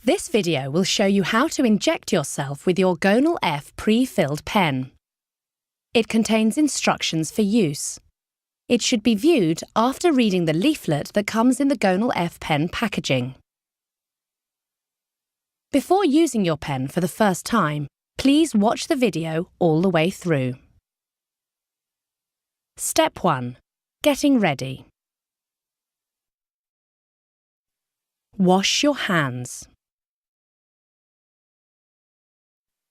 This video will show you how to inject yourself with your Gonal F pre-filled pen. It contains instructions for use. It should be viewed after reading the leaflet that comes in the Gonal F pen packaging. Before using your pen for the first time, please watch the video all the way through. Step 1. Getting ready. Wash your hands.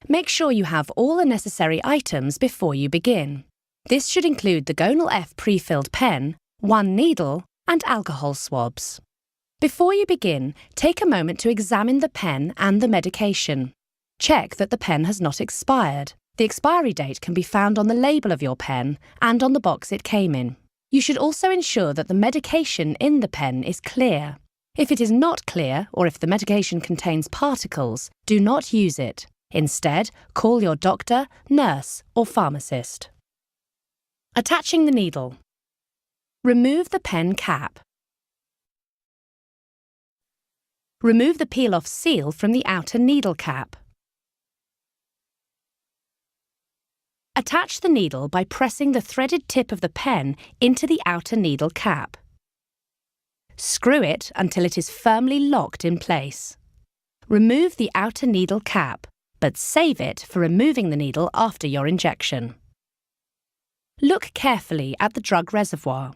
Make sure you have all the necessary items before you begin. This should include the Gonal F pre-filled pen, one needle, and alcohol swabs. Before you begin, take a moment to examine the pen and the medication. Check that the pen has not expired. The expiry date can be found on the label of your pen and on the box it came in. You should also ensure that the medication in the pen is clear. If it is not clear, or if the medication contains particles, do not use it. Instead, call your doctor, nurse, or pharmacist. Attaching the needle. Remove the pen cap. Remove the peel-off seal from the outer needle cap. Attach the needle by pressing the threaded tip of the pen into the outer needle cap. Screw it until it is firmly locked in place. Remove the outer needle cap, but save it for removing the needle after your injection. Look carefully at the drug reservoir.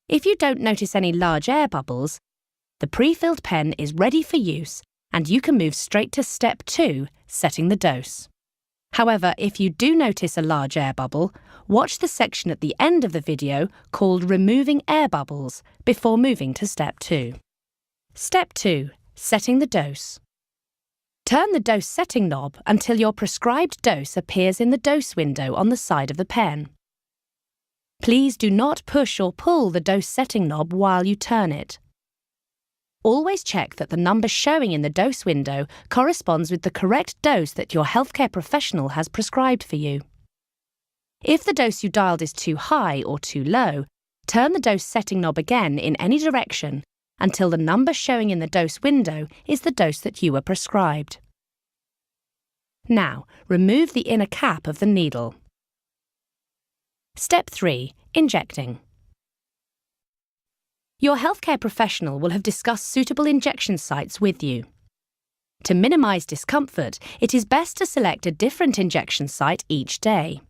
If you don't notice any large air bubbles, the pre-filled pen is ready for use and you can move straight to step 2, setting the dose. However, if you do notice a large air bubble, watch the section at the end of the video called Removing Air Bubbles before moving to step 2. Step 2. Setting the dose. Turn the dose setting knob until your prescribed dose appears in the dose window on the side of the pen. Please do not push or pull the dose setting knob while you turn it. Always check that the number showing in the dose window corresponds with the correct dose that your healthcare professional has prescribed for you. If the dose you dialed is too high or too low, turn the dose setting knob again in any direction until the number showing in the dose window is the dose that you were prescribed. Now, remove the inner cap of the needle. Step 3. Injecting. Your healthcare professional will have discussed suitable injection sites with you. To minimise discomfort, it is best to select a different injection site each day.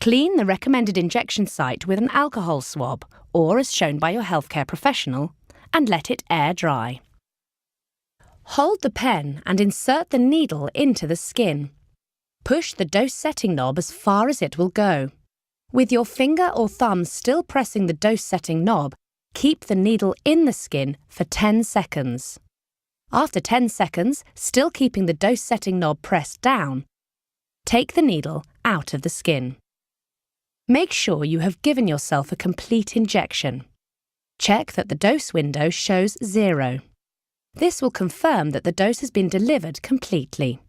Clean the recommended injection site with an alcohol swab, or as shown by your healthcare professional, and let it air dry. Hold the pen and insert the needle into the skin. Push the dose setting knob as far as it will go. With your finger or thumb still pressing the dose setting knob, keep the needle in the skin for 10 seconds. After 10 seconds, still keeping the dose setting knob pressed down, take the needle out of the skin. Make sure you have given yourself a complete injection. Check that the dose window shows 0. This will confirm that the dose has been delivered completely.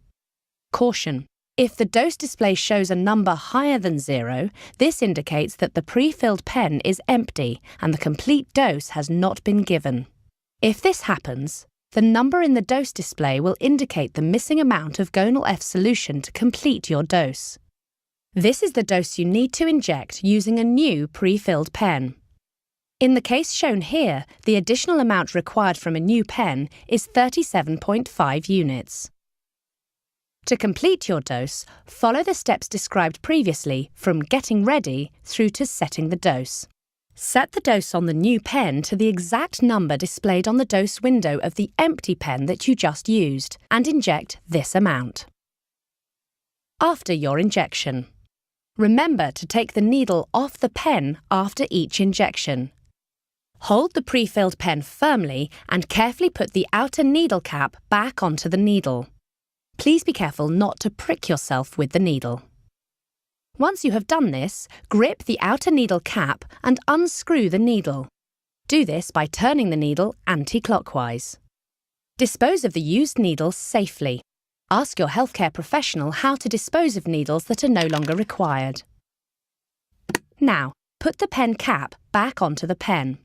Caution: if the dose display shows a number higher than 0, this indicates that the pre-filled pen is empty and the complete dose has not been given. If this happens, the number in the dose display will indicate the missing amount of Gonal F solution to complete your dose. This is the dose you need to inject using a new pre-filled pen. In the case shown here, the additional amount required from a new pen is 37.5 units. To complete your dose, follow the steps described previously from getting ready through to setting the dose. Set the dose on the new pen to the exact number displayed on the dose window of the empty pen that you just used and inject this amount. After your injection. Remember to take the needle off the pen after each injection. Hold the pre-filled pen firmly and carefully put the outer needle cap back onto the needle. Please be careful not to prick yourself with the needle. Once you have done this, grip the outer needle cap and unscrew the needle. Do this by turning the needle anti-clockwise. Dispose of the used needles safely. Ask your healthcare professional how to dispose of needles that are no longer required. Now, put the pen cap back onto the pen.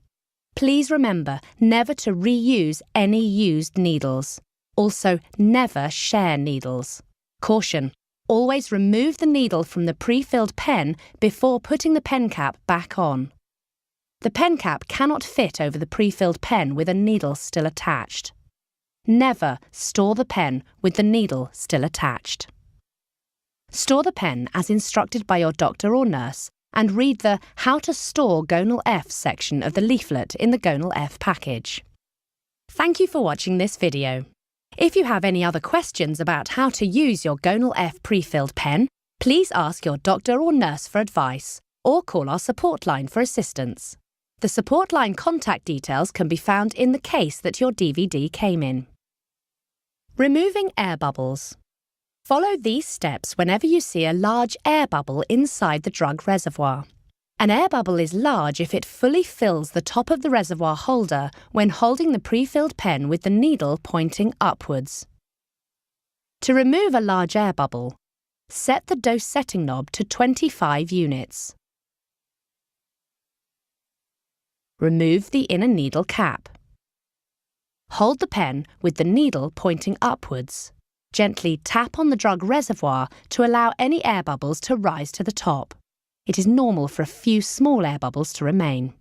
Please remember never to reuse any used needles. Also, never share needles. Caution: always remove the needle from the pre-filled pen before putting the pen cap back on. The pen cap cannot fit over the pre-filled pen with a needle still attached. Never store the pen with the needle still attached. Store the pen as instructed by your doctor or nurse and read the How to Store Gonal F section of the leaflet in the Gonal F package. Thank you for watching this video. If you have any other questions about how to use your Gonal F pre-filled pen, please ask your doctor or nurse for advice or call our support line for assistance. The support line contact details can be found in the case that your DVD came in. Removing air bubbles. Follow these steps whenever you see a large air bubble inside the drug reservoir. An air bubble is large if it fully fills the top of the reservoir holder when holding the pre-filled pen with the needle pointing upwards. To remove a large air bubble, set the dose setting knob to 25 units. Remove the inner needle cap. Hold the pen with the needle pointing upwards. Gently tap on the drug reservoir to allow any air bubbles to rise to the top. It is normal for a few small air bubbles to remain.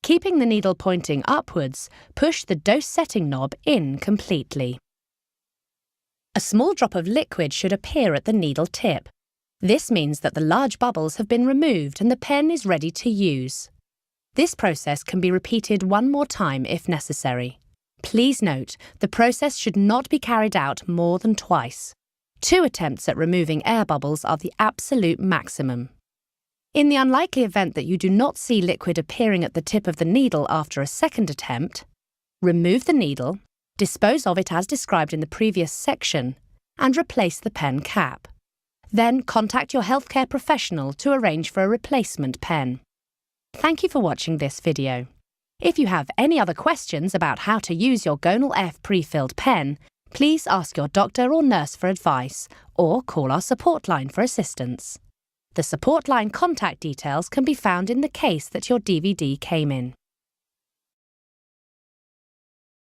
Keeping the needle pointing upwards, push the dose setting knob in completely. A small drop of liquid should appear at the needle tip. This means that the large bubbles have been removed and the pen is ready to use. This process can be repeated one more time if necessary. Please note, the process should not be carried out more than twice. 2 attempts at removing air bubbles are the absolute maximum. In the unlikely event that you do not see liquid appearing at the tip of the needle after a second attempt, remove the needle, dispose of it as described in the previous section, and replace the pen cap. Then contact your healthcare professional to arrange for a replacement pen. Thank you for watching this video. If you have any other questions about how to use your Gonal F pre-filled pen, please ask your doctor or nurse for advice or call our support line for assistance. The support line contact details can be found in the case that your DVD came in.